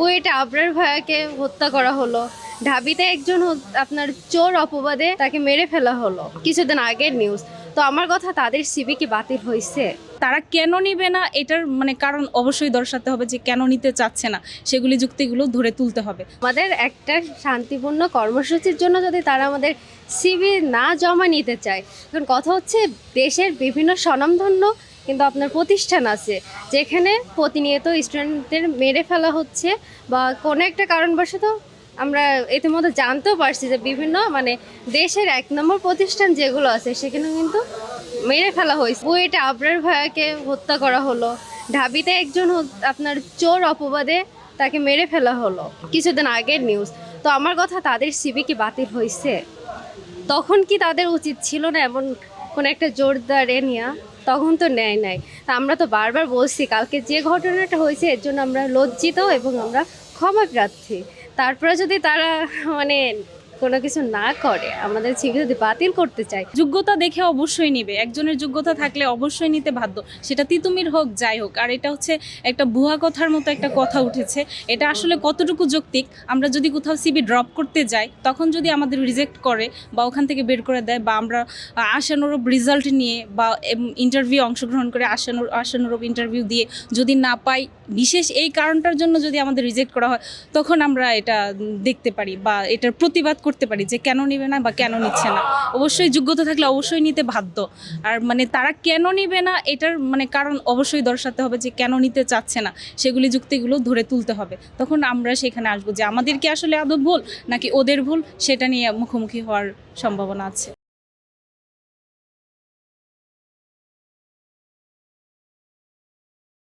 বুয়েটে আবরার ভাইয়াকে হত্যা করা হলো। ঢাবিতে একজন আপনার চোর অপবাদে তাকে মেরে ফেলা হলো, কিছুদিন আগের নিউজ। তো আমার কথা, তাদের সিবি কি বাতিল হয়েছে? তারা কেন নিবে না এটার কারণ অবশ্যই দর্শাতে হবে, যে কেন নিতে চাচ্ছে না সেগুলি যুক্তিগুলো ধরে তুলতে হবে। আমাদের একটা শান্তিপূর্ণ কর্মসূচির জন্য যদি তারা আমাদের সিবি না জমা নিতে চায়, কারণ কথা হচ্ছে দেশের বিভিন্ন স্বনামধন্য কিন্তু আপনার প্রতিষ্ঠান আছে যেখানে প্রতিনিয়ত স্টুডেন্টদের মেরে ফেলা হচ্ছে, বা কোনো একটা কারণবশত আমরা ইতিমধ্যে জানতেও পারছি যে বিভিন্ন দেশের এক নম্বর প্রতিষ্ঠান যেগুলো আছে সেখানে কিন্তু মেরে ফেলা হয়েছে। বুয়েটে আবরার ভাইয়াকে হত্যা করা হলো। ঢাবিতে একজন আপনার চোর অপবাদে তাকে মেরে ফেলা হলো, কিছুদিন আগের নিউজ। তো আমার কথা, তাদের সিবি কি বাতিল হয়েছে? তখন কি তাদের উচিত ছিল না এমন কোন একটা জোরদার নেওয়া? তখন তো নেয় নাই। তা আমরা তো বারবার বলছি, কালকে যে ঘটনাটা হয়েছে এর জন্য আমরা লজ্জিত এবং আমরা ক্ষমা প্রার্থী। তারপরে যদি তারা মানে কোনো কিছু না করে, আমাদের সিবি যদি বাতিল করতে চায়, যোগ্যতা দেখে অবশ্যই নিবে, একজনের যোগ্যতা থাকলে অবশ্যই নিতে বাধ্য, সেটা তিতুমির হোক যাই হোক। আর এটা হচ্ছে একটা ভুয়া কথার মতো একটা কথা উঠেছে, এটা আসলে কতটুকু যৌক্তিক? আমরা যদি কোথাও সিবি ড্রপ করতে যাই, তখন যদি আমাদের রিজেক্ট করে বা ওখান থেকে বের করে দেয়, বা আমরা আশানুরূপ রেজাল্ট নিয়ে বা ইন্টারভিউ অংশগ্রহণ করে আশানুরূপ ইন্টারভিউ দিয়ে যদি না পাই, বিশেষ এই কারণটার জন্য যদি আমাদের রিজেক্ট করা হয়, তখন আমরা এটা দেখতে পারি বা এটার প্রতিবাদ করতে পারি যে কেন নিবে না বা কেন নিচ্ছে না। অবশ্যই যোগ্যতা থাকলে অবশ্যই নিতে বাধ্য। আর তারা কেন নিবে না এটার কারণ অবশ্যই দর্শাতে হবে, যে কেন নিতে চাচ্ছে না সেগুলি যুক্তিগুলো ধরে তুলতে হবে। তখন আমরা সেখানে আসবো যে আমাদের কি আসলে আদৌ ভুল নাকি ওদের ভুল, সেটা নিয়ে মুখোমুখি হওয়ার সম্ভাবনা আছে।